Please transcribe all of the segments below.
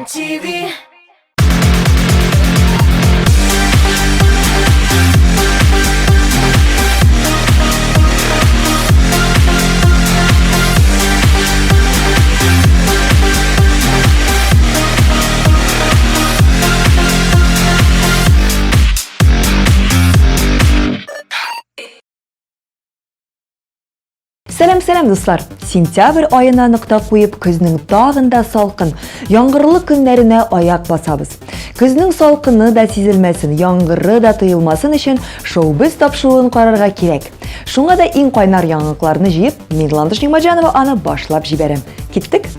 MTV. Сәлем дуслар. Сентябрь айына нокта куеп, көзнең тагын да салкын, яңгырлы көннәренә аяк басабыз. Көзнең салкыны да сизелмәсен, яңгыры да тыелмасын өчен шоу-біз тапшыруын карарга кирәк. Шуңа да иң кайнар яңалыкларны җыеп, мин Ландыш Нимаҗанова аны башлап җибәрәм. Киттек.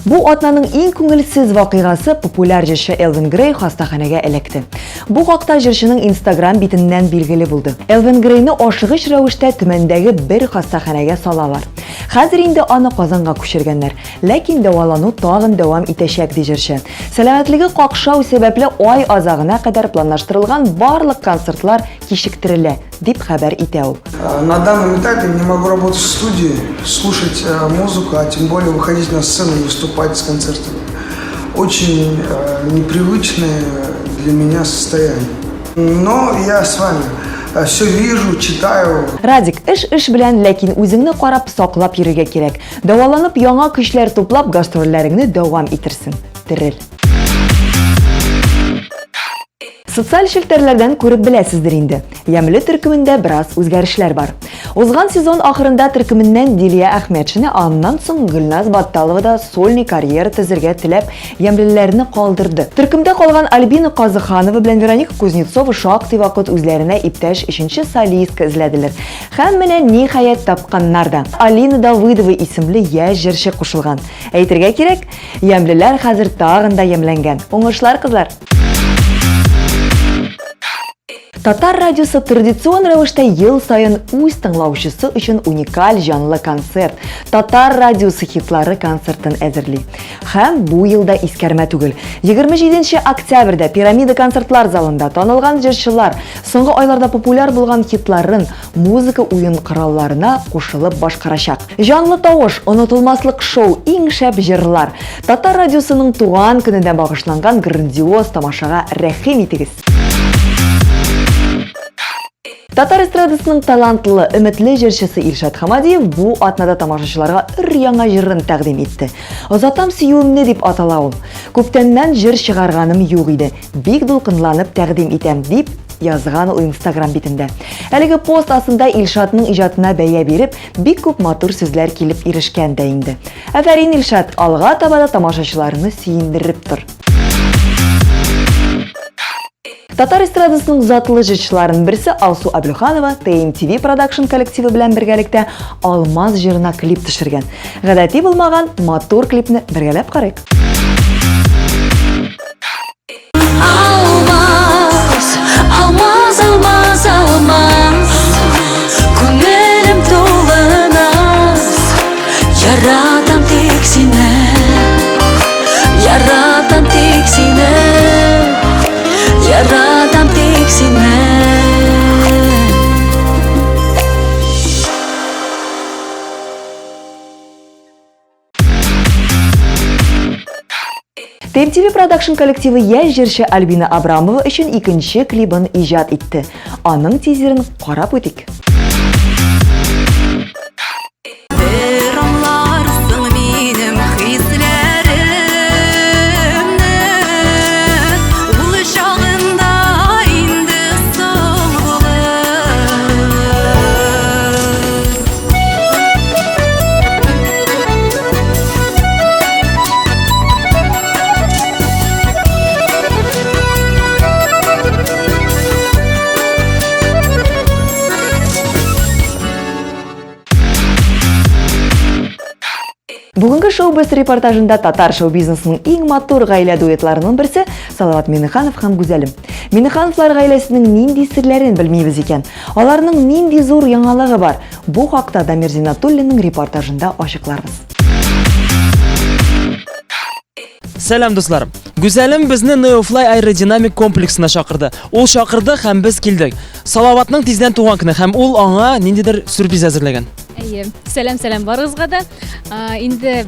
Бу атнаның иң күңелсез вакыйгасы популяр җырчы Элвин Грей хастаханәгә эләкте. Бу хакта җырчының Instagram битеннән билгеле булды. Элвин Грейны ашыгыч рәвештә төмәндәге бер хастаханәгә салалар. Хәзер инде аны Казанга күчергәннәр, ләкин дәвалану тагын дәвам итәчәк ди җырчы. Сәламәтлеге какшау сәбәпле ай азагына кадәр планлаштырылган барлык концертлар кичектерелә, дип хәбәр итә ул. На данном этапе не могу работать в студии, слушать музыку, а тем более выходить на сцену и выступать с концертами. Очень непривычное для меня состояние. Но я с вами. Все вижу, читаю. Радик, эш белән, ләкин үзеңне карап саклап йөрергә кирәк. Дәваланып, яңа көчләр туплап, гастрольләреңне дәвам итерсен. Терел. Социаль челтәрләрдән күреп беләсездер инде. Ямле төркемендә бераз үзгәрешләр бар. Узган сезон ахырында төркеменнән Дилия Әхмәтшине, аннан соң Гөлназ Батталова да сольный карьера төзергә теләп, ямлеләрне калдырды. Төркемдә калган Альбина Казыханова белән Вероника Кузнецова шактый вакыт үзләренә иптәш өченче солистка эзләделәр. Һәм менә ниһаять тапканнар да. Алина Давыдова исемле яшь җырчы кушылган. Әйтергә кирәк, ямлеләр хәзер тагын да ямләнгән. Уңышлар, кызлар! Татар радиосы традицион рәвештә ел сайын үз тыңлаучысы өчен уникаль җанлы концерт, Татар радиосы хитлары концертын әзерли. Һәм бу елда искәрмә түгел. 27 октябрьдә Пирамида концертлар залында танылган җырчылар соңгы айларда популяр булган хитларын музыка уен коралларына кушылып башкарачак. Җанлы тавыш, онытылмаслык шоу, иң шәп җырлар. Татар радиосының туган көненә багышланган грандиоз тамашага рәхим итегез. Татар эстрадасының талантлы, өметле җырчысы Илшат Хамадиев бу атнада тамашачыларга өр-яңа җырын тәкъдим итте. Озатам сөюемне дип атала ул. Күптәннән җыр чыгарганым юк иде. Бик дулкынланып тәкъдим итәм дип язган ул Instagram битендә. Әлеге пост астында Илшатның иҗатына бәя биреп, бик күп матур сүзләр килеп ирешкән дә инде. Афәрин, Илшат, алга таба да тамашачыларны сөендереп тор. Татар эстрадасының затлы җырчыларын берсе Алсу Абдулханова TMTV Production коллективы белән бергәлектә Алмаз җырына клип төшергән. Гадәти булмаган матур клипны бергәләп карыйк. Алмаз, алмаз, алмаз, алмаз, күңелем тулы наз, яратам тик сине, яратам тик сине. Яратам тик сине. TMTV Production коллективы яшь җырчы Альбина Абрамова өчен икенче клибын иҗат итте. Аның тизерен карап үтик. Бүгенге шоу-біз репортажында татар шоу-бизнесының иң матур гаилә дуэтларының берсе Салават Миннеханов һәм Гүзәлем. Миннехановлар гаиләсенең нинди серләрен белмибез икән, аларның нинди зур яңалыгы бар. Бу хакта Дамир Зиннатуллинның репортажында ачыкларбыз. Сәлам дусларым. Гүзәлем безне Neofly аэродинамик комплексына чакырды. Ул чакырды һәм без килдек. Салаватның тиздән туган көне һәм ул аңа ниндидер сюрприз әзерләгән. Сәлем барыгызга да. Инде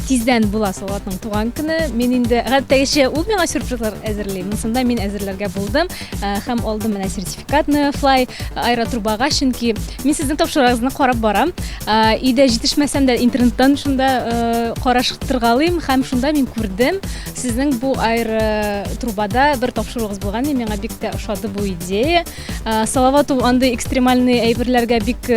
тиздән була Салаваттың туган көне. Мен инде гадәттәгечә ул миңа сюрпризлар әзерләй. Монсында мин әзерләргә булдым. Һәм алдым менә сертификатны Fly аэротрубага, чөнки мин сезнең тапшырыгызны карап барам. Идә җитешмәсәм дә интернеттан шунда караштыргалыйм һәм шунда мин күрдем. Сезнең бу аэротрубада бер тапшыругыз булган. Миңа бик тә ошады бу идея. Салават ул андый экстремальный әйберләргә бик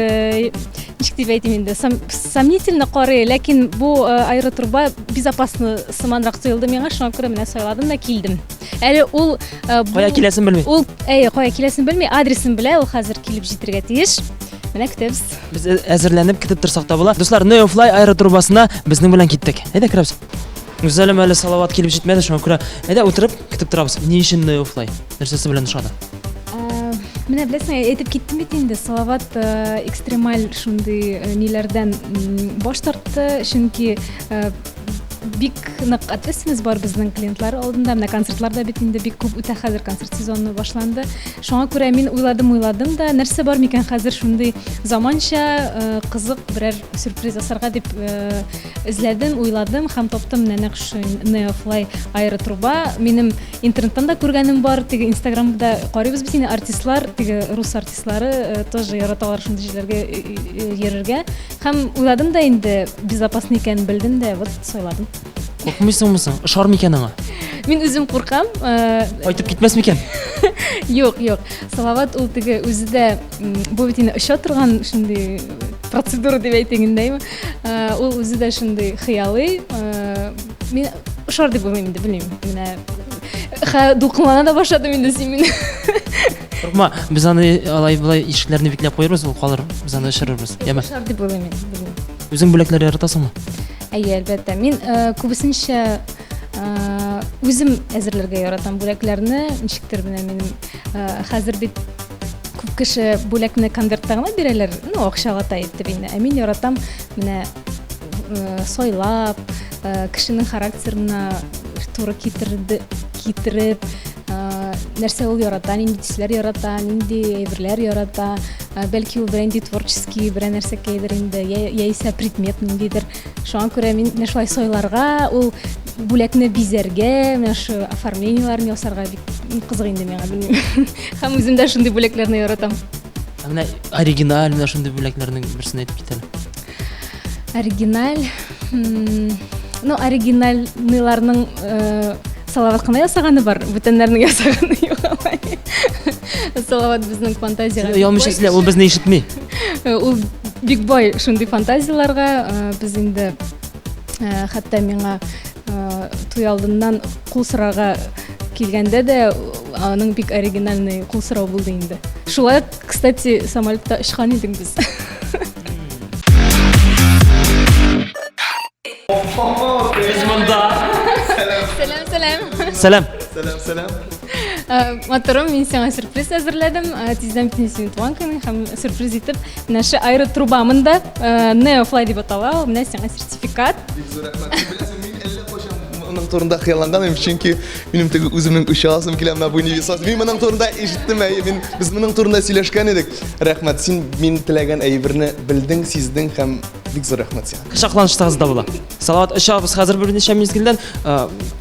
ничек дип әйтим инде, сомнительно карый, ләкин бу аэротруба безопасно сыманрак тоелды миңа, шуңа күрә менә сайладым да килдем. Әле ул Кая киләсен белми. Ул кая киләсен белми, адресын белә, ул хәзер килеп җитәргә тиеш. Менә көтәбез. Без әзерләнеп китеп торсак та була. Дуслар, Neofly аэротрубасына безнең белән киттек. Әйдә керәбез. Гүзәлем әле Салават килеп җитмәде, шуңа күрә әйдә утырып китеп торабыз. Ни өчен Neofly? Нәрсәсе белән ошады? Менә беләсең, әйтеп киттем бит инде, Салават экстремаль шундый ниләрдән баш тартты, чөнки бик нык ответственность бар безнең клиентлар алдында. Менә концертларда бит инде бик күп үтә хәзер концерт сезоны башланды. Шуңа күрә мин уйладым да, нәрсә бар микән хәзер шундый заманча кызык берәр сюрприз асарга дип эзләдем, уйладым һәм таптым менә Neofly аэротруба. Минем интернеттан да күргәнем бар, теге Инстаграмда карыйбыз бит инде артистлар, теге рус артистлары тоже яраталар шундый җирләргә йөрергә. Һәм уйладым да инде безопасный икәнен белдем дә, вот сайладым. Куркмыйсыңмы? Ошар микән аңа? Мин үзем куркам. Кайтып китмәс микән? Юк. Салават ул теге үзе дә бу бит инде оча торган шундый процедура дип әйтегендәйме. Ул үзе дә шундый хыялый. Мин ошар дип уйлыйм инде, белмим. Менә дулкынлана да башладым инде син мине. Куркма, без аны алай-булай ишекләрне бикләп куербыз, ул калыр. Без аны ишербез. Яме. Ошар дип уйлыйм инде. Үзең бүләкләр яратасыңмы? Әлбәттә. Мин күбесенчә үзем әзерләргә яратам бүләкләрне. Ничектер менә минем хәзер бит күп кеше бүләкне конвертта гына бирәләр, акчага итеп инде. Мин яратам менә сойлап, кешенең характерына туры китереп, нәрсә ул ярата, нинди төсләр ярата, нинди әйберләр ярата, бәлки ул бренди творческий берәр нәрсәкәйдер инде, яисә предмет ниндидер. Шуңа күрә мин менә шулай сойларга, ул бүләкне бизәргә, менә шу оформлениеләрне ясарга бик кызык инде миңа, белмим. Һәм үзем дә шундый бүләкләрне яратам. Менә оригиналь менә шундый бүләкләрнең берсен әйтеп кит әле. Оригиналь, оригинальныларның Салават кына ясаганы бар, бүтәннәрнең ясаганы юк. Салават безнең фантазиягә. Ялмыйча сезләр, ул безне ишетми. Ул бик бай шундый фантазияларга, без инде хәтта миңа туй алдыннан кул сорарга килгәндә дә аның бик оригинальный кул сорау булды инде. Шулай, кстати, самолетта очкан идек без. Без монда. Сәлам. Сәлам. Моторым, мин сиңа сюрприз әзерләдем. Тиздән бит синең туган көнең һәм сюрприз итеп менә шу аэротрубамында Neofly дип атала, менә сиңа сертификат. Бик зур рәхмәт. Мин әллә кайчан моның турында хыялланган, чөнки минем теге үземнең учасым килә менә бу невесас. Мин моның турында ишеттем, без моның турында сөйләшкән идек. Рәхмәт, син мин теләгән әйберне белдең, сиздең һәм бик зур рәхмәт сиңа. Кычакланыштыгыз да була. Салават, очабыз хәзер берничә мизгелдән.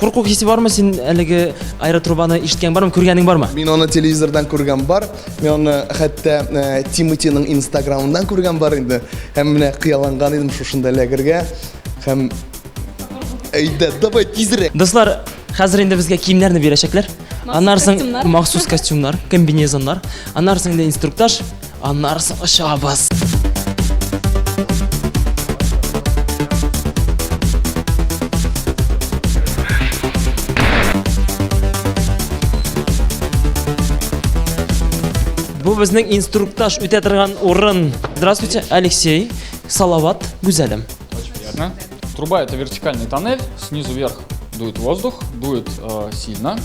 Курку хисе бармы син әлеге аэротрубаны ишеткән бармы, күргәнең бармы? Мин аны телевизордан күргән бар. Мин аны хәтта Тимотиның Инстаграмыннан күргән бар инде. Һәм менә кыяланган идем шушында ләгергә. Һәм әйдә, давай тизрәк. Дуслар, хәзер инде безгә киемнәрне бирәчәкләр. Аннарсын махсус костюмнар, комбинезоннар, аннарсын инде инструктаж, аннарсын очабыз. Бу безнең инструктаж үтә торган урын. Здравствуйте, Алексей, Салават, Гүзәлем. Очень приятно. Труба — это вертикальный тоннель, снизу вверх дует воздух, дует сильно,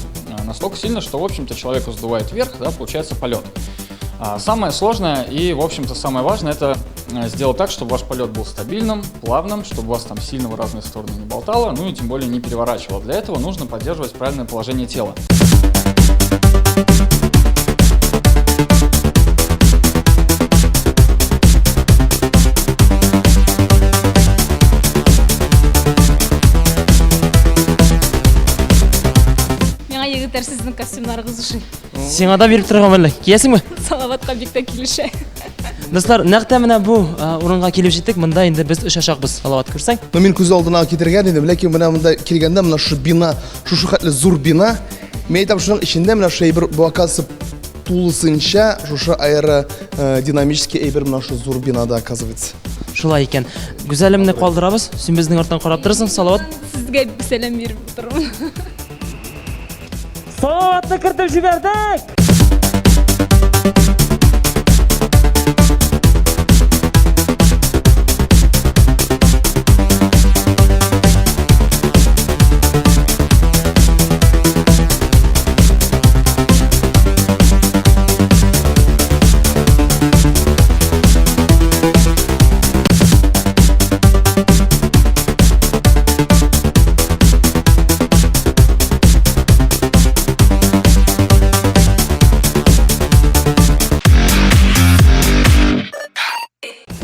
настолько сильно, что, в общем-то, человека сдувает вверх, да, получается полет. Самое сложное и, в общем-то, самое важное — это сделать так, чтобы ваш полет был стабильным, плавным, чтобы вас там сильно в разные стороны не болтало, ну и тем более не переворачивало. Для этого нужно поддерживать правильное положение тела. Рәхмәттәр сезнең костюмнарыгыз өчен. Сиңа да биреп торган беле. Киясеңме? Салаватка бик тә килешә. Достар, нәкъ менә бу урынга килеп җиттек. Монда инде без очачакбыз. Салават күрсәң. Но мин күз алдына китергән идем, ләкин менә монда килгәндә менә шу бина, шушы хәтле зур бина, мен әйтәм шуның içендә менә шу әйбер бу оказывается тулысынча шушы аэродинамический әйбер менә шу зур бинада оказывается. Шулай икән. Гүзәлемне калдырабыз. Син безнең арттан карап торырсың, Салават. Сезгә сәлам биреп торам. Салаватны кертеп җибәрдек.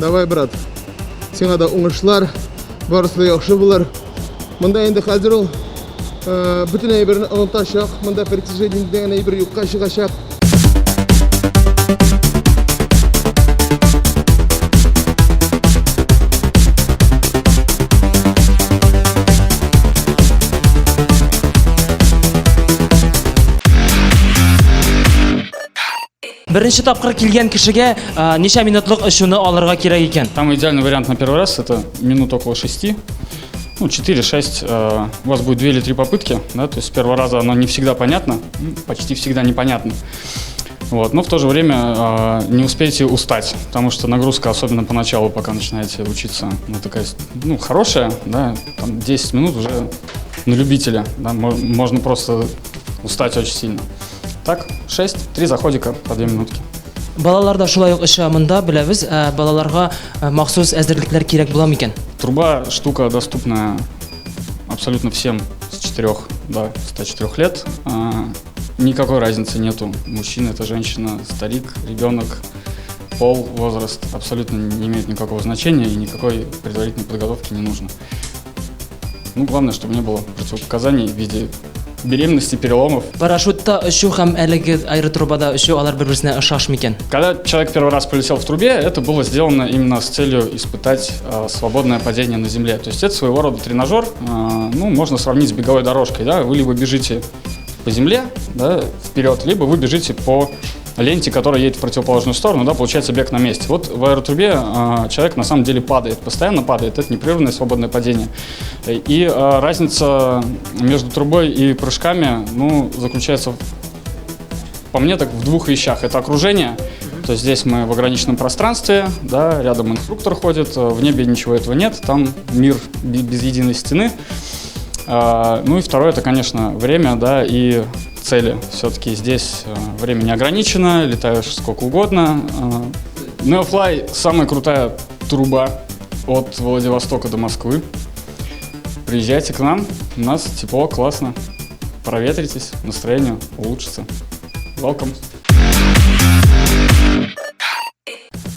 Давай, брат. Сиңа да уңышлар, барысы да яхшы булыр. Монда инде хәзер ул бөтен әйберне онытачак, монда притяжение дигән әйбер юкка чыгачак. Беренче тапкыр килгән кешегә ничә минутлык очуны алырга кирәк икән? Там идеальный вариант на первый раз, это минут около 6, ну 4-6, у вас будет 2 или 3 попытки, да, то есть с первого раза оно не всегда понятно, почти всегда непонятно. Вот, но в то же время не успейте устать, потому что нагрузка, особенно поначалу, пока начинаете учиться, она такая, ну, хорошая, да, там 10 минут уже на любителя, да, можно просто устать очень сильно. Так, 6, 3 заходика по 2 минутки. Балаларда шулай ук оча монда беләбез, балаларга махсус әзерлекләр кирәк була микән? Труба штука доступная абсолютно всем с 4 до 104 лет. Никакой разницы нету. Мужчина, это женщина, старик, ребенок, пол, возраст. Абсолютно не имеет никакого значения и никакой предварительной подготовки не нужно. Ну, главное, чтобы не было противопоказаний в виде беременности, переломов. Парашютта очу һәм әлеге аэротрубада очу алар бер-берсенә охшаш микән? Когда человек первый раз полетел в трубе, это было сделано именно с целью испытать свободное падение на земле. То есть это своего рода тренажер, ну, можно сравнить с беговой дорожкой. Да? Вы либо бежите по земле, да, вперед, либо вы бежите по ленте, которая едет в противоположную сторону, да, получается бег на месте. Вот в аэротрубе человек на самом деле падает, постоянно падает, это непрерывное свободное падение. И разница между трубой и прыжками, ну, заключается, по мне, так в двух вещах. Это окружение, то есть здесь мы в ограниченном пространстве, да, рядом инструктор ходит, в небе ничего этого нет, там мир без единой стены. Ну и второе, это, конечно, время, да, и цели. Все-таки здесь время не ограничено, летаешь сколько угодно. Neofly – самая крутая труба от Владивостока до Москвы. Приезжайте к нам, у нас тепло, классно. Проветритесь, настроение улучшится. Welcome.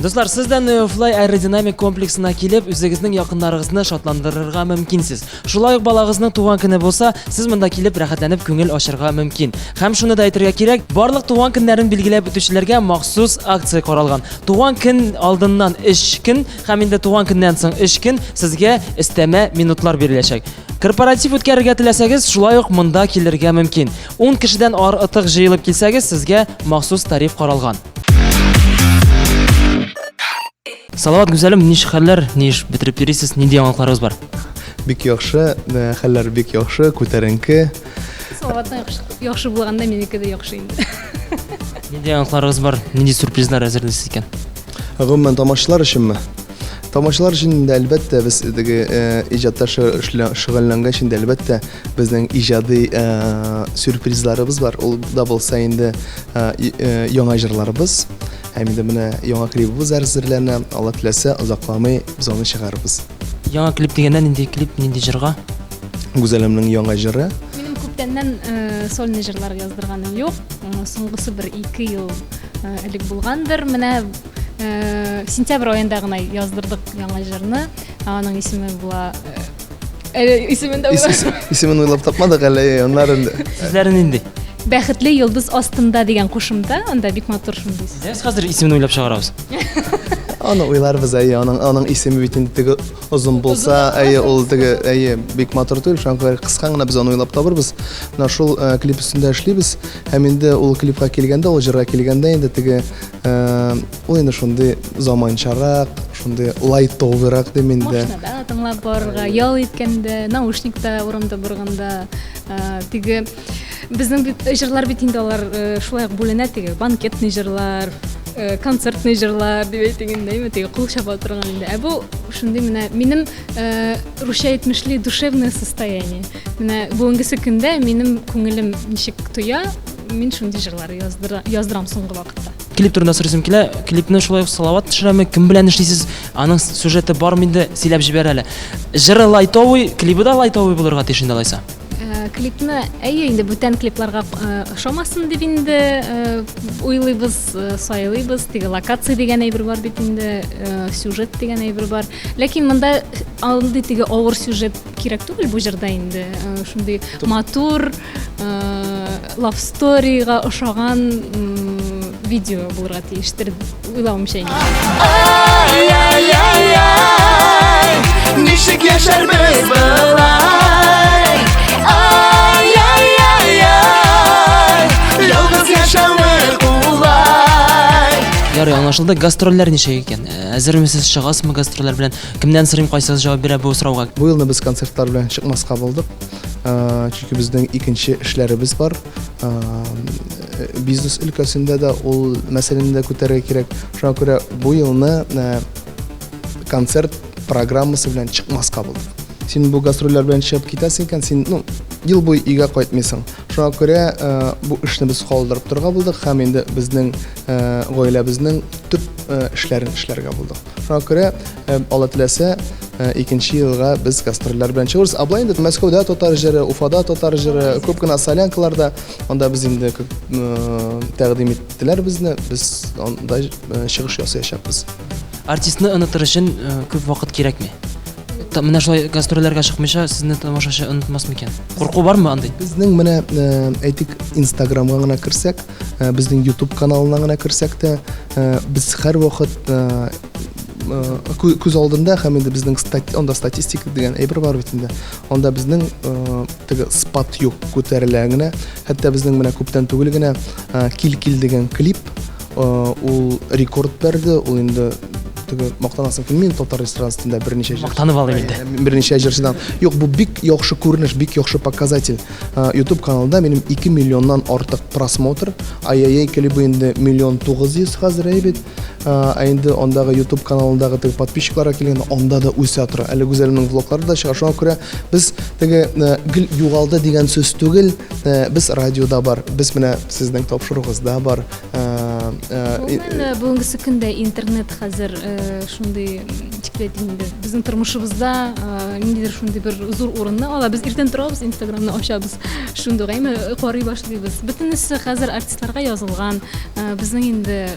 Достар, сез дә Neofly аэродинамик комплексына килеп, үзегезнең якыннарыгызны шатландырырга мөмкинсез. Шулай ук балагызның туган көне булса, сез монда килеп рәхәтләнеп күңел ачарга мөмкин. Һәм шуны да әйтергә кирәк, барлык туган көннәрен билгеләп үтүчеләргә махсус акция каралган. Туган көн алдыннан 3 көн һәм инде туган көннән соң 3 көн сезгә өстәмә минутлар биреләчәк. Корпоратив үткәрергә теләсәгез, шулай ук монда килергә мөмкин. 10 кешедән артык җыелып килсәгез, сезгә махсус тариф каралган. Салават, гүзәлем, ничек хәлләр? Ни эш бетереп йөрисез? Нинди яңалыкларыгыз бар? Бик яхшы, хәлләр бик яхшы, күтәренке. Салаватның яхшы булганда минеке дә яхшы инде. Нинди яңалыкларыгыз бар? Нинди сюрпризлар әзерлисез икән? Гомумән тамашалар өченме? Тамашалар өчен дә әлбәттә без иҗатта шөгыльләнгән өчен дә әлбәттә безнең иҗади сюрпризларыбыз бар. Ул да булса инде яңа җырларыбыз. Һәм инде менә яңа клипыбыз әзерләнә. Алла теләсә, озакламый без аны чыгарырбыз. Яңа клип дигәндә нинди клип, нинди җырга? Гүзәлемнең яңа җыры. Минем күптәннән сольный җырлар яздырганым юк. Соңгысы бер 2 ел элек булгандыр. Менә сентябрь аенда гына яздырдык яңа җырны. Аның исеме була исемен дә Исемен уйлап тапмадык әле, аннары Сезләре нинди? бәхетле йолдыз астында деген кушымта, анда бик матур шундый. Без хәзер исемен уйлап чыгарабыз. Аны уйларбыз, аның исеме бит инде теге озын булса, ул теге бик матур түгел, шуңа кыска гына без аны уйлап табырбыз. Менә шул клип өстендә эшлибез, һәм инде ул клипка килгәндә, ул җырга килгәндә инде теге ул инде шундый заманчарак, шундый лайтовырак дип инде. Машинада тыңлап барырга, ял иткәндә, наушникта урамда барганда, теге безнең бит җырлар бит инде алар шулай ук бүленә, теге банкетный җырлар, концертный җырлар дип әйтгәндәйме, теге кул чаба торган инде. Бу шундый менә минем русча әйтмешли душевное состояние. Менә бүгенгесе көндә минем күңелем ничек туя, мин шундый җырлар яздырам соңгы вакытта. Клип турында сорыйсым килә. Клипне шулай ук Салават төшерәме? Кем белән эшлисез? Аның сюжеты бармы инде? Сөйләп җибәр әле. Җыры лайтовый, клипы да лайтовый булырга тиеш инде алайса. Клипны инде бүтән клипларга ошамасын дип инде уйлыйбыз, сайлыйбыз. Теге локация дигән әйбер бар бит инде, сюжет дигән әйбер бар. Ләкин монда андый теге авыр сюжет кирәк түгел бу җырда инде. Шундый матур love storyга ошаган видео булырга тиештер уйлавымча инде. Ничек яшәрбез булай? Ялгыз яшәү кулай. Ярый, аңлашылды. Гастрольләр ничек икән? Әзермесез, чыгасызмы гастрольләр белән? Кемнән сорыйм, кайсыгыз җавап бирә бу сорауга? Бу елны без концертлар белән чыкмаска булдык. Чөнки безнең икенче эшләребез бар. Бизнес өлкәсендә дә ул мәсьәләне дә күтәрергә кирәк. Шуңа күрә бу елны концерт программасы белән чыкмаска булдык. Син бу гастрольләр белән чыгып китәсең икән, син ел буе өйгә кайтмыйсың. Шуңа күрә бу эшне без калдырып торырга булдык һәм инде безнең гаиләбезнең төп эшләрен эшләргә булдык. Шуңа күрә Алла теләсә икенче елга без гастрольләр белән чыгырбыз. Аблай инде Мәскәүдә татар җыры, Уфада татар җыры, күп кенә солянкаларда, анда без инде тәкъдим иттеләр безне, без анда чыгыш ясаячакбыз. Артистны онытыр өчен күп вакыт кирәкме? Менә шулай гастрольләргә чыкмыйча сезне тамашачы онытмасмы икән? Курку бармы андый? Безнең менә әйтик Instagramга гына керсәк, безнең YouTube каналына гына керсәк тә, без һәр вакыт күз алдында һәм инде безнең анда статистика дигән әйбер бар бит инде. Анда безнең теге спат юк күтәрелә генә, хәтта безнең менә күптән түгел генә кил дигән клип ул рекорд берде, ул инде теге мактанасың фильмин татар ресторанында берничә мактанып алып инде. Берничә җырчыдан. Юк, бу бик яхшы күренеш, бик яхшы показатель. YouTube каналында минем 2 миллионнан артык просмотр. Ай-яй клипы инде 1,900,000 хәзер әйбит. Инде андагы YouTube каналындагы теге подписчикларга килгәндә анда да үсә тора. Әле Гүзәлнең влоглары да чыга. Шуңа күрә без теге гел югалды дигән сүз түгел, без радиода бар. Без менә сезнең тапшыругызда бар. Бүгенгесе көндә интернет хәзер шундый инде безнең тормышыбызда ниндидер шундый бер зур урынны ала. Без иртән торабыз, Instagramны ачабыз. Шундый гайме карый башлыйбыз. Бөтенесе хәзер артистларга язылган. Безнең инде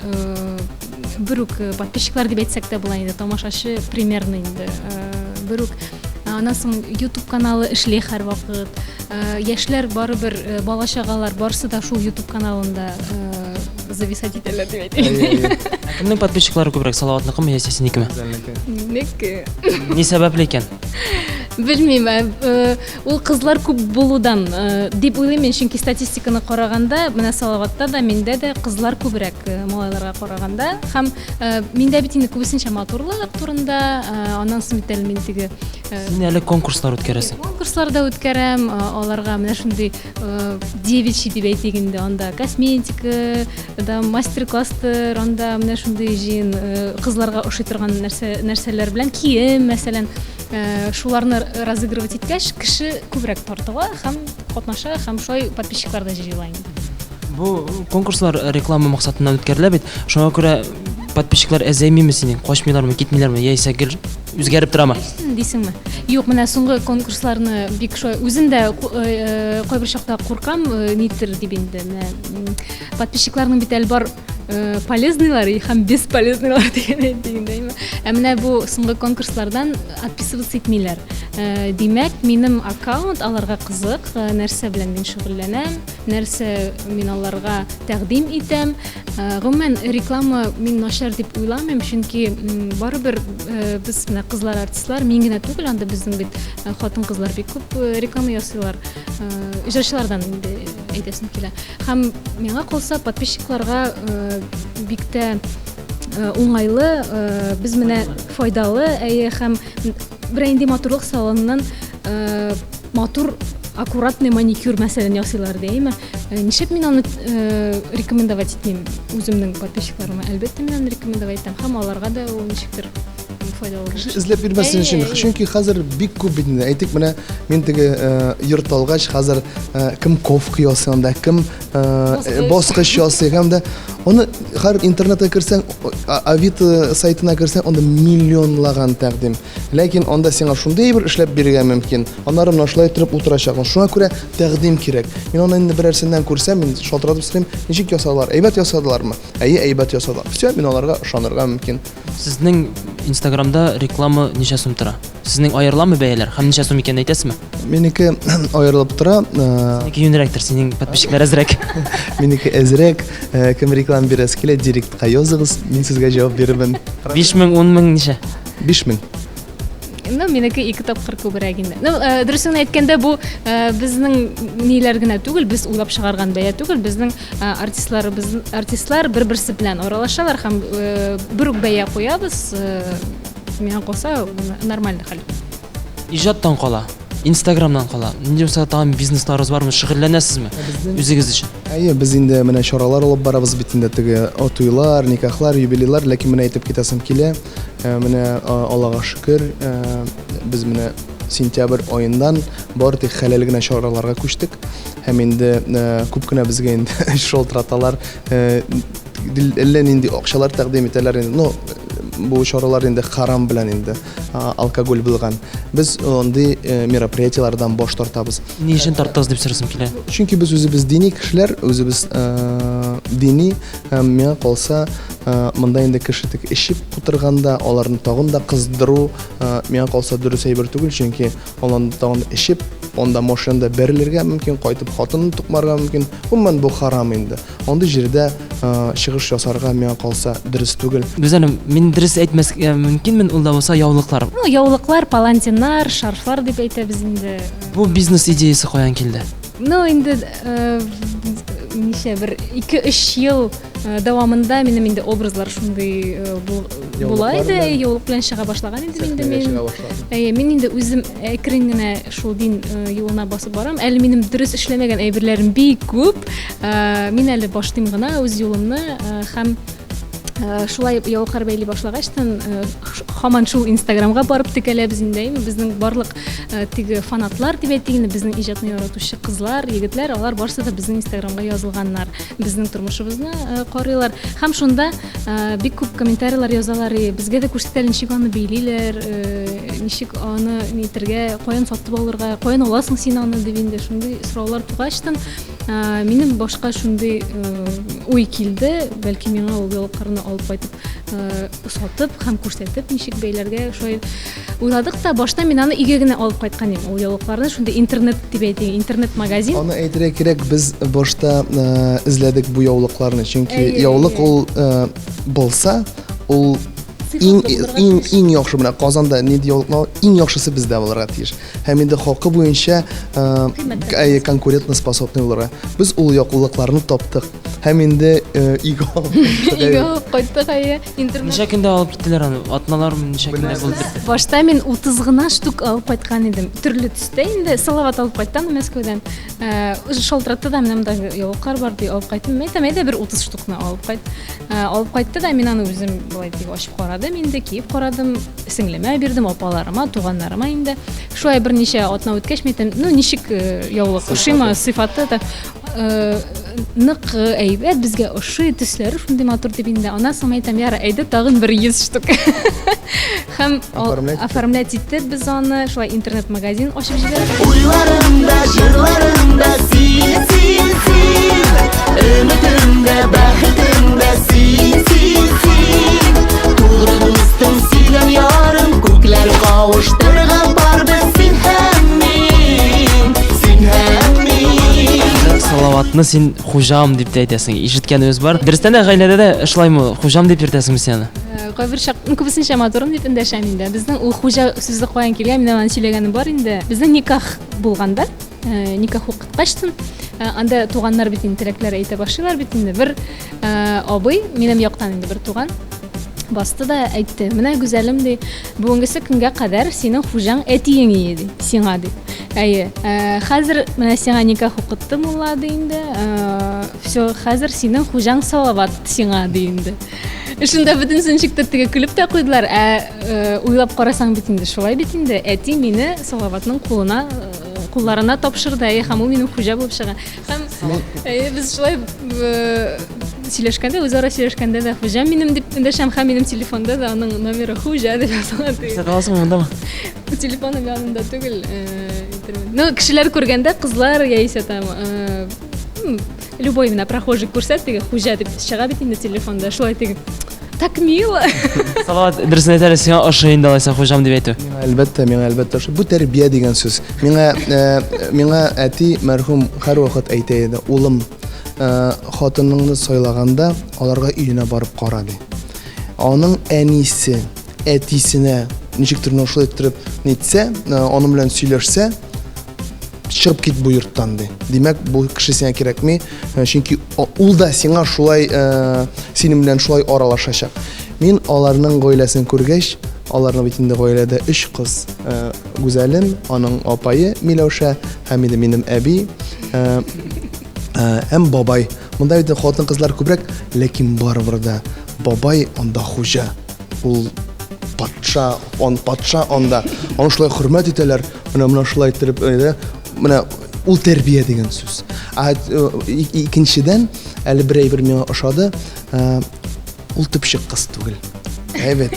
бер үк подписчиклар дип әйтсәк тә була инде, тамашачы примерно инде бер үк. Аннан соң YouTube каналы эшли һәр вакыт. Яшьләр барыбер, бала-чагалар барысы да шул YouTube каналында зависать итәләр дип әйтәм. Кемнең подписчиклары күбрәк, Салаватныкымы яисә синекеме? Неке. Ни сәбәпле икән? Белмим, ул кызлар күп булудан дип уйлыйм мин, чөнки статистиканы караганда, менә Салаватта да, миндә дә кызлар күбрәк малайларга караганда, һәм миндә бит инде күбесенчә матурлык турында, аннан соң бит әле мин теге Син әле конкурслар үткәрәсең. Конкурсларда үткәрәм, аларга менә шундый девичий дип әйтик инде, анда косметика, да мастер-класстар, анда менә шундый җыен кызларга ошый торган нәрсәләр белән кием, мәсәлән, шуларны разыгрывать иткәч, кеше күбрәк тартыла һәм катнаша, һәм шулай подписчиклар да җыела инде. Бу конкурслар реклама максатыннан үткәрелә бит. Шуңа күрә подписчиклар әзәймиме синең? Качмыйлармы, китмиләрме, яисә гел үзгәреп торамы? Дисеңме? Юк, менә соңгы конкурсларны бик шулай үзем дә кайбер чакта куркам, нитер дип инде. Подписчикларның бит әле бар полезныйлар һәм бесполезныйлар дигәндәйме. Менә бу соңгы конкурслардан отписываться итмиләр. Димәк, минем аккаунт аларга кызык, нәрсә белән мин шөгыльләнәм, нәрсә мин аларга тәкъдим итәм. Гомумән реклама мин начар дип уйламыйм, чөнки барыбер без менә кызлар артистлар, мин генә түгел, анда безнең бит хатын-кызлар бик күп реклама ясыйлар. Ижрачылардан инде әйтәсем килә. Һәм миңа калса подписчикларга бик тә уңайлы, без менә файдалы, һәм бер инде матурлык салоныннан матур аккуратный маникюр мәсәлән ясыйлар дәйме. Ничек мин аны рекомендовать итмим үземнең подписчикларыма? Әлбәттә мин аны рекомендовать итәм, һәм аларга да ул ничектер файдалы. Эзләп бирмәсен өчен, чөнки хәзер бик күп бит инде. Әйтик, менә мин теге йорт алгач, хәзер кем ковка ясый анда, кем баскыч ясый, һәм дә аны һәр интернетка керсәң, Авито сайтына керсәң, анда миллионлаган тәкъдим. Ләкин анда сиңа шундый бер эшләп бирергә мөмкин. Аннары менә шулай торып утырачакмын. Шуңа күрә тәкъдим кирәк. Мин аны инде берәрсеннән күрсәм, мин шалтыратып сорыйм, ничек ясалар? Әйбәт ясадылармы? Әйбәт ясадылар. Всё, мин аларга ышанырга мөмкин. Сезнең Инстаграмда реклама ничә сум тора? Сезнең аерыламы бәяләр? Һәм ничә сум икәнен әйтәсезме? Минеке аерылып тора. Минеке юнрәктер, синең подписчиклар әзрәк. Минеке әзрәк. Кем реклама бирәсе килә, директка языгыз, мин сезгә җавап бирермен. 5000, 10000 ничә? 5000. Минеке 2 тапкыр күбрәк инде. Дөресен әйткәндә, бу безнең ниләр генә түгел, без уйлап чыгарган бәя түгел, безнең артистлар бер-берсе белән аралашалар һәм бер үк бәя куябыз. Миңа калса нормаль хәл. Иҗаттан кала, Инстаграмдан кала. Нинди булса тагын бизнесларыбыз бармы? Шөгыльләнәсезме? Үзегез өчен. Без инде менә чаралар алып барабыз бит инде, теге туйлар, никахлар, юбилейлар, ләкин менә әйтеп китәсем килә. Менә Аллага шөкер, без менә сентябрь аендан бар тик хәләл генә чараларга күчтек. Һәм инде күп кенә безгә инде шалтыраталар, әллә нинди акчалар тәкъдим итәләр инде. Ну, бу чаралар инде харам белән инде алкоголь булган. Без андый мероприятиелардан баш тартабыз. Ни өчен тартасыз дип сорасым килә. Чөнки без үзебез дини кешеләр, үзебез дини, миңа калса монда инде кеше тик эчеп утырганда, аларны тагын да кыздыру миңа калса дөрес әйбер түгел, чөнки аларны тагын эчеп, анда машинада бәрелергә мөмкин, кайтып хатынны тукмарга мөмкин. Гомумән бу харам инде. Андый җирдә чыгыш ясарга миңа калса дөрес түгел. Гүзәлем, мин дөрес әйтмәскә мөмкинмен, ул да булса яулыклар. Яулыклар, палантиннар, шарфлар дип әйтәбез инде. Бу бизнес идеясы каян килде? Инде ничә бер 2-3 ел дәвамында минем инде образлар шундый була иде, яулык белән чыга башлаган инде мин. Мин инде үзем әкрен генә шул дин юлына басып барам. Әле минем дөрес эшләмәгән әйберләрем бик күп. Мин әле башлыйм гына үз юлымны һәм шулай яулыклар бәйли башлагачтан һаман шул Инстаграмга барып текәләбез инде. Безнең барлык теге фанатлар дип әйтик инде, безнең иҗатны яратучы кызлар, егетләр, алар барысы да безнең Инстаграмга язылганнар, безнең тормышыбызны карыйлар. Һәм шунда бик күп комментарийлар язалар, безгә дә күрсәтәләр, ничек аны бәйлиләр, ничек аны нитергә, каян сатып алырга, каян аласың син аны дип инде шундый сораулар тугачтан минем башка шундый уй килде, бәлки миңа ул яулыкларны алып кайтып сатып һәм күрсәтеп ничек бәйләргә шулай уйладык та, башта мин аны өйгә генә алып кайткан идем. Ул яулыкларны шундый интернет дип әйтик, интернет-магазин. Аны әйтергә кирәк, без башта эзләдек бу яулыкларны, чөнки яулык ул булса, ул иң яхшы менә Казанда нидә яулыклар, иң яхшысы бездә булырга тиеш. Һәм инде хакы буенча конкурентно способный булырга. Без ул яулыкларны таптык. Һәм инде Иго кайттык интернет. Ничә көндә алып киттеләр аны? Атналармы ничә көндә булды? Башта мин 30 гына штук алып кайткан идем. Төрле төстә инде Салават алып кайттым Мәскәүдән. Шалтыратты да минем яулыклар бар ди, алып кайттым. Әйтә бер 30 штукны алып кайт. Алып кайтты да мин аны үзем булай дип ачып карадым, инде киеп карадым, сеңлемә бирдем, апаларыма, туганнарыма инде. Шулай берничә атна үткәч мәйтәм, ничек яулык ошыймы, сыйфаты да нык әйбәт, безгә ошый, төсләре шундый матур дип инде. Ана самайтам яра, әйдә тагын бер 100 штук. Һәм оформлять иттек без аны, шулай интернет-магазин ачып җибәрдек. Уйларымда, җырларымда син, син, син. Өмидемдә, бәхетемдә син, син, син. Тугрымыстың сөйләм ярым, күкләр кавыштырган бар без син Салаватны син хуҗам дип тә әйтәсең. Ишеткәнебез бар. Дөрестән дә гаиләдә дә шулаймы? Хуҗам дип йөртәсеңме син аны? Кайбер чак күбесенчә матурым дип эндәшәм инде. Безнең ул хуҗа сүзе каян килгән, мин аны сөйләгәнем бар инде. Безнең никах булганда, никах укыткачтын, анда туганнар бит инде теләкләр әйтә башлыйлар бит инде. Бер абый, минем яктан инде бер туган басты да әйтте, менә гүзәлем ди, бүгенгесе көнгә кадәр синең хуҗаң әтиең иде, сиңа ди. Әйе, хәзер менә сиңа никах укытты мулла ди инде. Всё, хәзер синең хуҗаң Салават сиңа ди инде. Шунда бөтен сөнчектер теге көлеп тә куйдылар. Уйлап карасаң бит инде шулай бит инде. Әти мине Салаватның кулларына тапшырды, һәм ул минем хуҗа булып чыга. Һәм без шулай сөйләшкәндә, үзара сөйләшкәндә дә хуҗа минем дип эндәшәм, һәм минем телефонда да аның номеры хуҗа дип язылган. Сакласың мондамы? Телефоным янында түгел. Ну, кешеләр күргәндә, кызлар яисә там любой менә прохожий күрсәт, теге хуҗа дип чыга бит инде телефонда. Шулай теге так мило. Салават, дөресен әйтәләр, сиңа ошый инде алайса хуҗам дип әйтү. Миңа әлбәттә бу тәрбия дигән сүз. Миңа әти мәрхүм һәрвакыт әйтә иде, улым, хатыныңны сайлаганда аларга өенә барып кара ди. Аның әнисе, әтисенә ничектер шулай иттереп нитсә, аның белән сөйләшсә, чыгып кит бу йорттан ди. Димәк, бу кеше сиңа кирәкми, чөнки ул да сиңа шулай синең белән шулай аралашачак. Мин аларның гаиләсен күргәч, аларның бит инде гаиләдә 3 кыз. Гүзәлем, аның апайы Миләүшә, һәм минем әби, һәм бабай. Монда бит хатын-кызлар күбрәк, ләкин барыбер да бабай анда хуҗа. Ул патша, патша анда. Аны шулай хөрмәт итәләр. Менә шулай итеп менә ул тәрбия дигән сүз. Икенчедән, әле бер әйбер миңа ошады, ул төпчек кыз түгел. Әйбәт.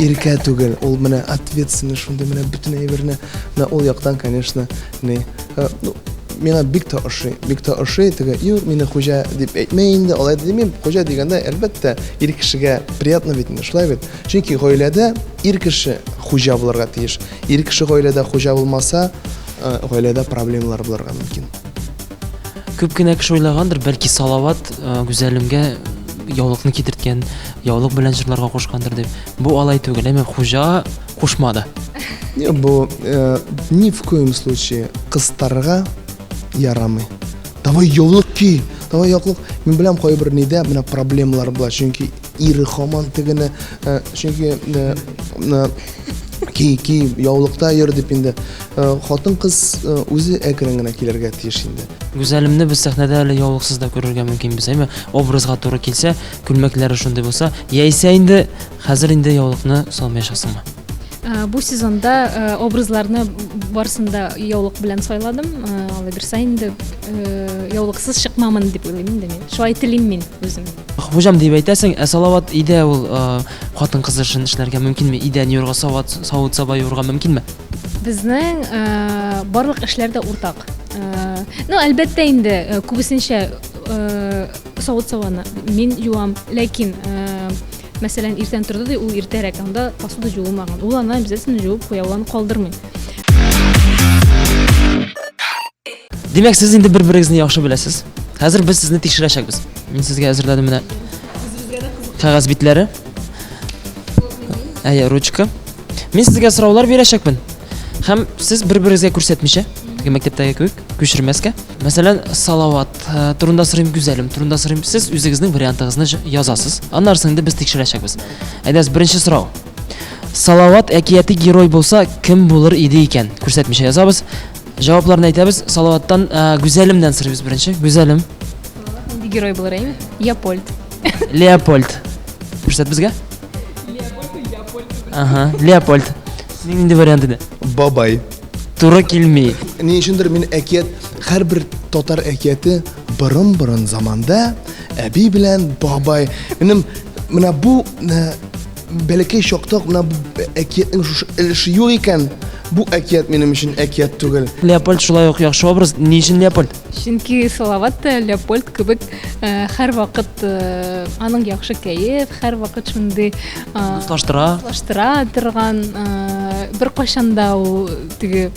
Иркә түгел. Ул менә ответственный шундый менә бөтен әйберне, менә ул яктан, конечно, миңа бик тә ошый, теге юр, мине хуҗа дип әйтмәй инде, алай димим, хуҗа дигәндә, әлбәттә, ир кешегә приятно бит инде, шулай бит. Чөнки гаиләдә ир кеше хуҗа булырга тиеш. Ир кеше гаиләдә хуҗа булмаса, гаиләдә проблемалар булырга мөмкин. Күп кенә кеше уйлагандыр, бәлки Салават гүзәлемгә яулыкны китерткән, яулык белән җырларга кушкандыр дип. Бу алай түгел, әмма хуҗа кушмады. Бу ни в коем случае кыстарга ярамый. Давай яулык ки, давай яулык. Мин беләм кайбер нидә менә проблемалар була, чөнки ире хаман тегене, чөнки ки яулыкта йөр дип инде. Хатын-кыз үзе әкрен генә килергә тиеш инде. Гүзәлемне без сәхнәдә әле яулыксыз да күрергә мөмкинбез, әмма образга туры килсә, күлмәкләре шундый булса, яисә инде хәзер инде яулыкны салмаячаксыңмы? Бу сезонда образларны барысында яулык белән сайладым. Алай берсә инде яулыксыз чыкмамын дип уйлыйм инде мин. Шулай телим мин үзем. Хуҗам дип әйтәсең, Салават идә ул хатын-кыз эшен эшләргә мөмкинме? Идән юрга савыт саба юрга мөмкинме? Безнең барлык эшләрдә уртак. Ну, әлбәттә инде күбесенчә савыт сабаны мин юам, ләкин мәсәлән, иртән торды ди, ул иртәрәк анда посуда җуылмаган. Ул аны обязательно җуып куя, ул аны калдырмый. Димәк, сез инде бер-берегезне яхшы беләсез. Хәзер без сезне тикшерәчәкбез. Мин сезгә әзерләдем менә кагаз битләре. Әйе, ручка. Мин сезгә сораулар бирәчәкмен. Һәм сез бер-берегезгә күрсәтмичә, теге мәктәптәге кебек, күчермәскә. Мәсәлән, Салават турында сорыйм, гүзәлем турында сорыйм. Сез үзегезнең вариантыгызны язасыз. Аннан соң без тикшерәчәкбез. Әйдәс, беренче сорау. Салават әкияти герой булса, кем булыр иде икән? Күрсәтмичә язабыз. Җавапларны әйтәбез. Салаваттан гүзәлемдән сорыйбыз беренче. Гүзәлем. Нинди герой булыр әйме? Япольд. Леопольд. Күрсәт безгә. Ага, Леопольд. Синең инде вариант иде. Бабай. Туры килми. Ни өчендер мин әкият, һәрбер татар әкияте борын заманда әби белән бабай. Менә бу бәләкәй чакта менә бу әкиятның өлеше юк икән. Бу әкият минем өчен әкият түгел. Леопольд шулай ук яхшы образ. Ни өчен Леопольд? Чөнки Салават та Леопольд кебек һәрвакыт аның яхшы кәеф, һәрвакыт шундый Дуслаштыра торган, бер кайчанда ул теге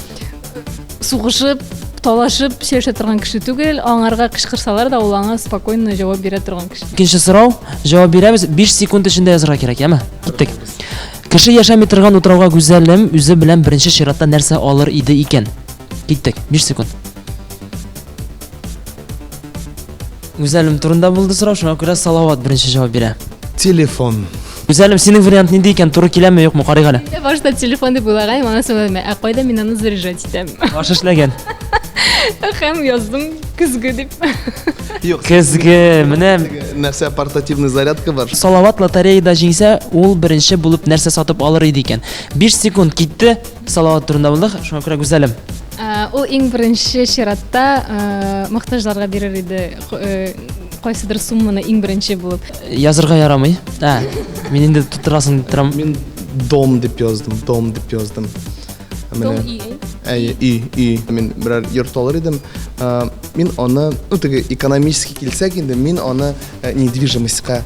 сугышып талашып сөйләшә торган кеше түгел, аңарга кычкырсалар да ул аңа спокойно җавап бирә торган кеше. Икенче сорау, җавап бирәбез 5 секунд эчендә язырга кирәк, яме? Киттек. Кеше яшәми торган утрауга гүзәлем үзе белән беренче чиратта нәрсә алыр иде икән? Киттек. 5 секунд. Гүзәлем турында булды сорау, шуңа күрә Салават беренче җавап бирә. Телефон. Гүзәлем, синең вариант нинди икән? Туры киләме, юкмы? Карыйк әле. Мен башта телефон дип уйлаган, аны сөйләмә. Ә кайда мин аны заряжать итәм? Баш эшләгән. Һәм яздым көзгө дип. Юк. Көзге, менә Нәрсә портативный зарядка бар. Салават лотереяда җиңсә, ул беренче булып нәрсә сатып алыр иде икән. 5 секунд китте. Салават турында булды. Шуңа күрә Гүзәлем. Ул иң беренче чиратта мохтажларга бирер иде. Кайсыдыр сумманы иң беренче булып. Язырга ярамый. Мин инде тутырасың торам. Мин дом дип яздым. Дом дип яздым. И мин берәр йорт алыр идем. Мин аны, теге экономически килсәк инде, мин аны недвижимостька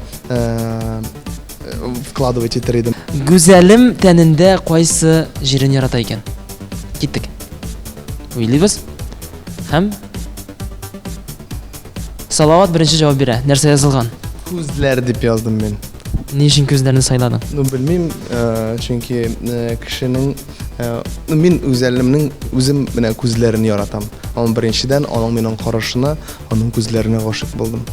вкладывать итер идем. Гүзәлем тәнендә кайсы җирен ярата икән? Киттек. Уйлыйбыз. Һәм Салават беренче җавап бирә. Нәрсә язылган? Күзләр дип яздым мин. Ни өчен күзләрне сайладың? Белмим, чөнки кешенең мин үзәлемнең үзем менә күзләрен яратам. Аның беренчедән аның минем карашына, аның күзләренә гашык булдым.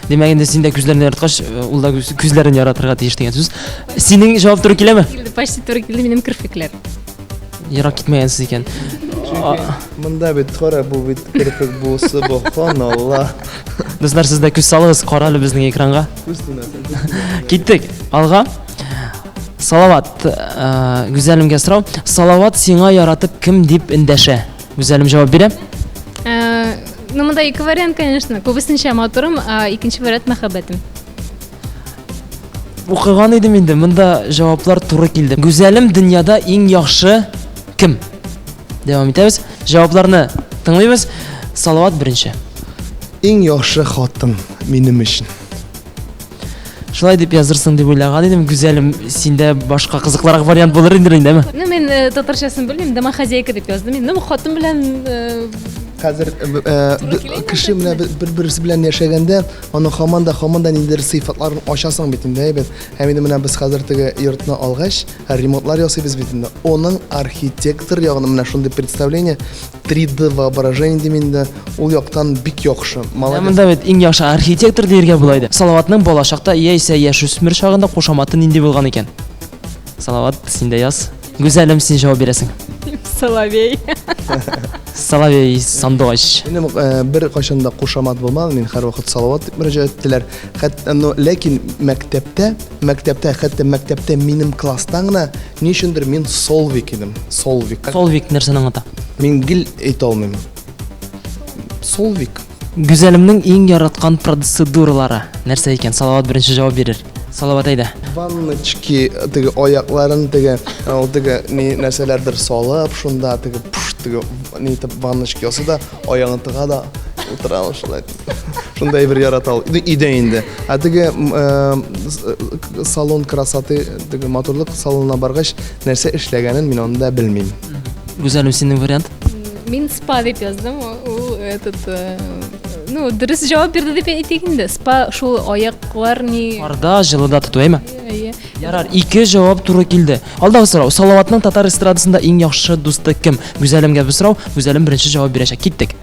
Димәк инде син дә күзләрне яраткач, ул да күзләрен яратырга тиеш дигән сүз. Синең җавап туры киләме? Почти туры килде минем кирпекләр. Ярак китмәгәнсез икән. Монда бит кара бу бит кирпек булсы, боханалла. Дуслар, сез дә күз салыгыз, каралы безнең экранга. Киттек. Алга. Салават, Гүзәлемгә сорау. Салават сиңа яратып кем дип эндәшә? Гүзәлем җавап бирә. Ну, монда ике вариант, конечно. Күбесенчә матурым, икенче вариант мәхәббәтем. Укыган идем инде, монда җаваплар туры килде. Гүзәлем дөньяда иң яхшы кем? Дәвам итәбез. Җавапларны тыңлыйбыз. Салават беренче. Иң яхшы хатын минем өчен. Шулай дип язырсың дип уйлаган идем. Гүзәлем, синдә башка кызыклырак вариант булыр индеме? Ну, мен татарчасын белмим, домохозяйка дип яздым. Мен хатын белән Хәзер кеше менә бер-берсе белән яшәгәндә, аның һаман да ниндидер сыйфатларын ачасың бит инде, әйбәт. Һәм инде менә без хәзер теге йортны алгач, ремонтлар ясыйбыз бит инде. Оның архитектор ягын менә шундый представление, 3D воображение димендә, ул яктан бик яхшы. Монда бит иң яхшы архитектор диергә була иде. Салаватның балачакта яисә яшүсмер чагында кушаматы нинди булган икән? Салават, син дә яз. Гүзәлем, син җавап бирәсең. Соловей. Соловей Сандугач. Минем бер кашында кушамат булмады, мин һәрвакыт Салават дип мөрәҗәгать иттеләр. Хәтта ләкин мәктәптә минем класстан гына ничендер мин Солвик идем. Солвик Нәрсәне аңлата? Мин гел әйтә алмыйм. Солвик. Гүзәлемнең иң яраткан процедуралары нәрсә икән? Салават беренче җавап бирер. Салават әйдә. Ванночки, теге аякларын теге ни нәрсәләрдер салып, шунда теге ни итеп ванночки ясый да, аягын тыга да утыра шулай. Шундай бер ярата ул. Идея инде. Теге салон красоты, теге матурлык салонына баргач, нәрсә эшләгәнен мин аны да белмим. Гүзәлем, синең вариант? Мин спа дип яздым. Ну, дөрес җавап бирде дип әйтик инде. Спа шул аяклар ни... Парда, җылыда тоту, әйме? Ярар, 2 җавап туры килде. Алдагы сорау. Салаватның татар эстрадасында иң яхшы дусты кем? Гүзәлемгә бу сорау. Гүзәлем беренче җавап бирәчәк. Киттек.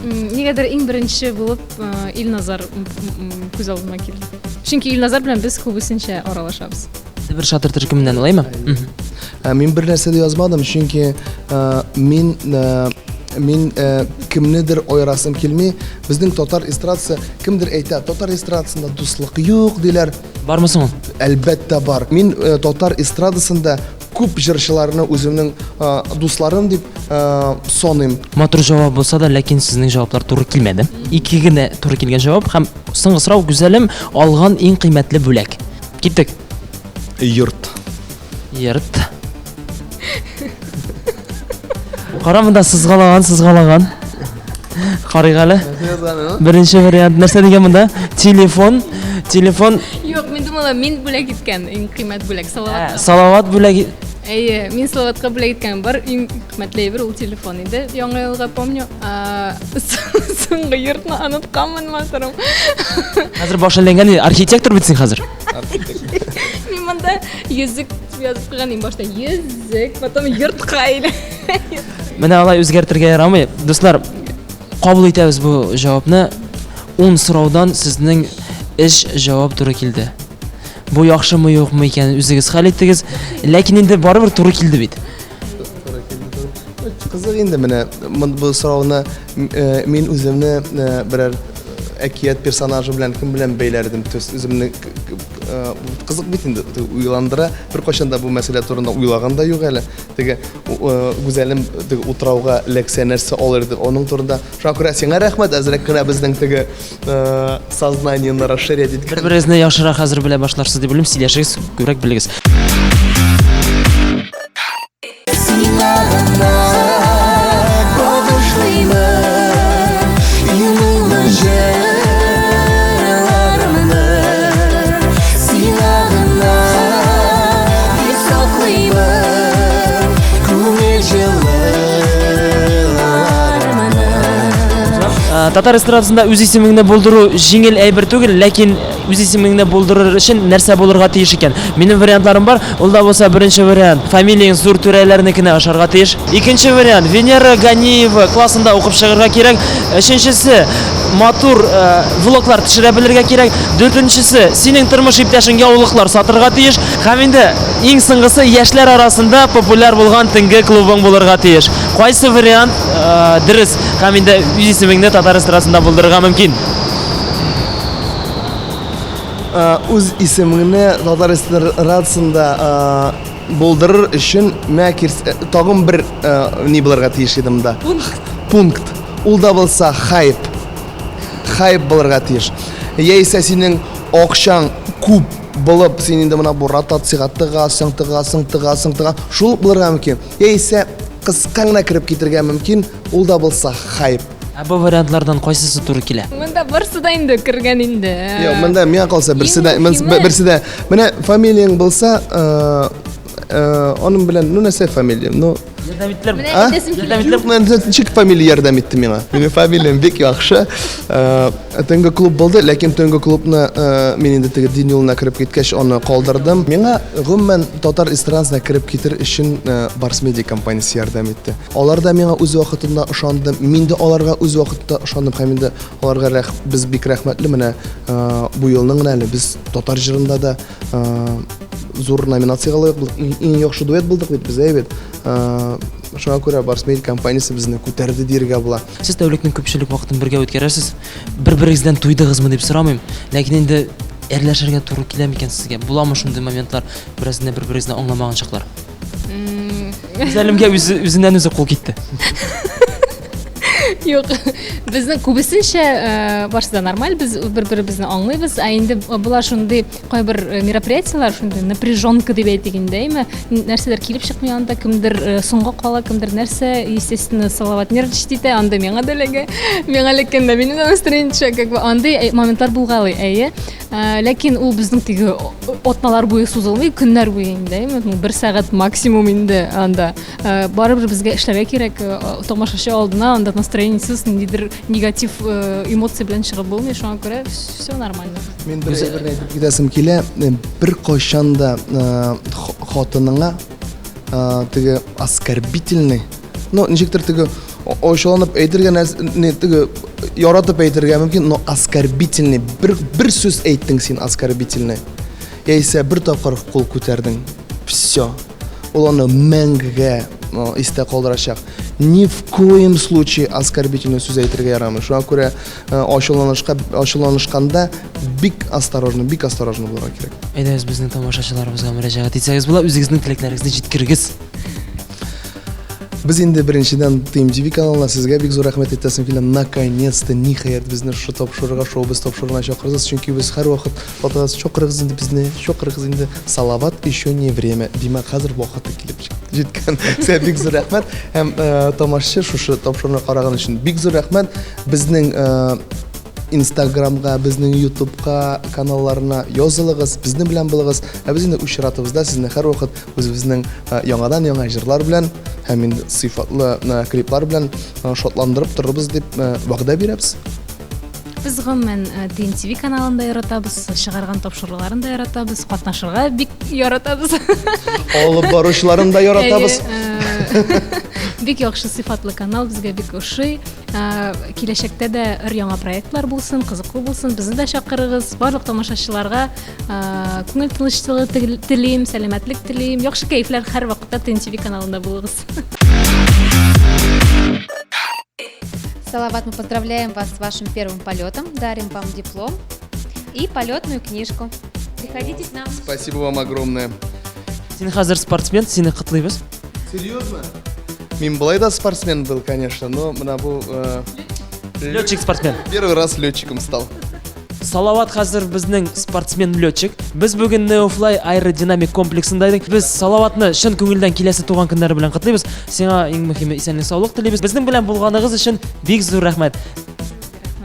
Нигәдер иң беренче булып Илназар күз алдыма килде. Чөнки Илназар белән без күбесенчә аралашабыз. Бер шатыр төркемнән улаймы? Мин бер нәрсә дә язмадым, чөнки мин кемнедер айрасым килми. Безнең татар эстрадасы кемдер әйтә, татар эстрадасында дуслык юк диләр. Бармы соң? Әлбәттә бар. Мин татар эстрадасында күп җырчыларны үземнең дусларым дип саныйм. Матур җавап булса да, ләкин сезнең җаваплар туры килмәде. 2 генә туры килгән җавап һәм соңгы сорау. Гүзәлем, алган иң кыйммәтле бүләк. Киттек. Йорт. Йорт. Карамында сызгалаган. Карыйк әле. Беренче вариант нәрсә дигән монда? Телефон. Юк, мин думала, мин бүләк иткән иң кыйммәт бүләк Салават. Салават бүләк. Әйе, мин Салаватка бүләк иткән бар, иң хөрмәтле бер ул телефон иде. Яңа елга помню. Соңгы йортны онытканмын матырым. Хәзер башlangan архитектор битсең хәзер. Мин монда йөзек язып куйган идем башта. Йөзек, потом йортка әйле. Менә алай үзгәртергә ярамый. Дуслар, кабул итәбез бу җавапны. 10 сораудан сезнең эш җавап туры килде. Бу яхшымы юкмы икән үзегез хәл иттегез, ләкин инде барыбер туры килде бит. Кызык инде менә бу сорауны мин үземне берәр әкият персонажы белән кем белән бәйләрдем. Үземне кызык бит инде уйландыра. Бер кайчан да бу мәсьәлә турында уйлаган да юк әле. Теге гүзәлем теге утрауга лекция нәрсә алырды. Аның турында шуңа күрә сиңа рәхмәт, әзрәк кенә безнең теге сознаниены расширять иткән. Бер-берегезне яхшырак хәзер белә башларсыз дип белим, сөйләшегез, күбрәк белегез. Сиңа багышлыймын юлыңны җырларымны. Сиңа гына бик саклыймын күңел җылыларымны. Татар эстрадасында үз исемеңне булдыру җиңел әйбер түгел, ләкин үз исемеңне булдырыр өчен нәрсә булырга тиеш икән? Минем вариантларым бар. Ул да булса беренче вариант фамилияң зур түрәләрнекенә ашарга тиеш. Икенче вариант Венера Ганиева классында укып чыгарга кирәк. Өченчесе матур влоглар төшерә белергә кирәк. Дүртенчесе синең тормыш иптәшең яулыклар сатырга тиеш. Һәм инде иң соңгысы яшьләр арасында популяр булган төнге клубың булырга тиеш. Кайсы вариант дөрес? Һәм инде үз исемеңне татар эстрадасында булдырырга мөмкин. Үз исемеңне татар эстрадасында булдырыр өчен тагын бер ни булырга тиеш идем да. Пункт. Ул да булса хайп. Хайп булырга тиеш. Яисә синең акчаң күп булып, син инде менә бу ротациягә тыгасың. Шул булырга мөмкин. Яисә кыска гына кирип китергә мөмкин. Ул да булса хайп. Бу вариантлардан кайсысы туры килә? Монда барсы да инде кергән инде. Юк, монда миңа калса берсе дә менә фамилияң булса, аның белән нәрсә фамилиям? Ярдәм Ничек фамилия ярдәм итте миңа? Минем фамилиям бик яхшы. Төнге клуб булды, ләкин төнге клубны мин инде теге дин юлына кирип киткәч аны калдырдым. Миңа гомумән татар эстрадасына кирип китер өчен Барс Медиа компаниясе ярдәм итте. Алар да миңа үз вакытында ышанды. Мин дә аларга үз вакытында ышандым һәм инде аларга без бик рәхмәтле менә бу елның әле без татар җырында да зур номинациягә лаек булдык. Иң яхшы дуэт булдык бит без, әйбәт. Шуңа күрә Барс Медиа компаниясе безне күтәрде диергә була. Сез тәүлекнең күпчелек вакытын бергә үткәрәсез. Бер-берегездән туйдыгызмы дип сорамыйм. Ләкин инде әрләшергә туры килә микән сезгә? Буламы шундый моментлар, беразны бер-берегезне аңламаган чаклар? Үзәлемгә үзеннән үзе кул китте. Юк, безнең күбесенчә барсы да нормаль, без бер-беребезне аңлыйбыз, ә инде булар шундый кайбер мероприятиялар, шундый напряженка дип әйтегендәйме, нәрсәләр килеп чыкмаганда, кемдер соңга кала, кемдер нәрсә, естественно, Салават нервничать итә, анда миңа дәләгә, миңа ләкин дә минем настроение, как бы андый моментлар булгалый, әйе. Ләкин ул безнең теге атналар буе сузылмый, көннәр буе индәйме, 1 сәгать максимум инде анда. Барыбер безгә эшләргә кирәк, тамашачы алдына анда настроениесыз, ниндидер негатив эмоция белән чыгып булмый, шуңа күрә все нормально. Мин бер әйтеп китәсем килә, бер кайчан да хатыныңа теге оскорбительный, ничектер теге ошаланып әйтергә нәрсә теге яратып әйтергә мөмкин, но оскорбительный бер сүз әйттең син оскорбительный. Яисә бер тапкыр кул күтәрдең. Все. Ул аны мәңгегә истә калдырачак. Ни в коем случае оскорбительный сүз әйтергә ярамый. Шуңа күрә ачуланышканда бик осторожно булырга кирәк. Әйдәгез безнең тамашачыларыбызга мөрәҗәгать итсәгез була, үзегезнең тилекләрегезне җиткерегез. Без инде беренчедән ТМТV каналына сезгә бик зур рәхмәт әйтәсем килә. Наконец-то ниһаять безне шу тапшырырга, шоу-без тапшырырга чакырдыгыз, чөнки без һәрвакыт атагыз чакырыгыз инде безне, чакырыгыз инде. Салават еще не время. Димәк, хәзер вакыты килеп җиткән. Сезгә бик зур рәхмәт. Һәм тамашачы шушы тапшыруны караган өчен бик зур рәхмәт. Безнең Instagram'ga, bizning YouTube'ga kanallarına yazılыгыз, bizning bilan булыгыз. Biz инде учратыбызда сезне һәр вакыт үзебезнең яңадан яңа җырлар белән һәм инде сыйфатлы клиплар белән шатландырып торырбыз дип вәгъдә бирәбез. Без гомумән ТНТВ каналында яратабыз, чыгарган тапшыруларын да яратабыз, катнашырга бик яратабыз. Алып баручыларын да яратабыз. Бик яхшы сыйфатлы канал, безгә бик ошый. Киләчәктә дә яңа проектлар булсын, кызыклы булсын, безне дә чакырыгыз. Барлык тамашачыларга күңел тынычлыгы телим, сәламәтлек телим, яхшы кайфлар һәр вакытта ТНТВ каналында булыгыз. Салават, мы поздравляем вас с вашим первым полетом, дарим вам диплом и полетную книжку. Приходите к нам. Спасибо вам огромное. Син хәзер спортсмен, сине котлыйбыз. Серьезно? Мин былай да спортсмен был, конечно, но мына бу Летчик-спортсмен. первый раз летчиком стал. Салават хәзер безнең спортсмен-летчик. Без бүген Neofly аэродинамик комплексында идек. Без Салаватны шын күңелдән киләсе туган көннәре белән котлыйбыз. Сиңа иң мөһиме исәнлек, саулык телибез. Безнең белән булганыгыз өчен бик зур рәхмәт.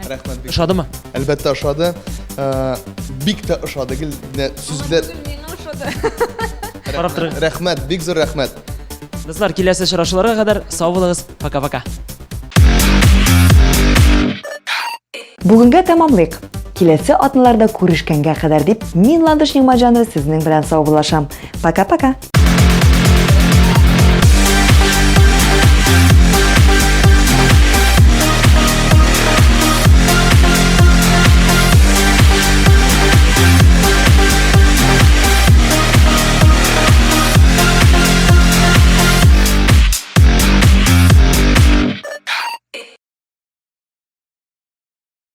Рәхмәт бик. Ошадымы? Әлбәттә ошады. Бик тә ошады. Сүзләр. Карап торыгыз. Рәхмәт, бик зур рәхмәт. Дуслар, киләсе очрашуларга кадәр сау булыгыз. Пока-пока. Бүгенгә тәмамлыйк. Киләсе атналарда күрешкәнгә кадәр дип, мин Ландыш Нимаҗанова сезнең белән сау булашам. Пока-пока.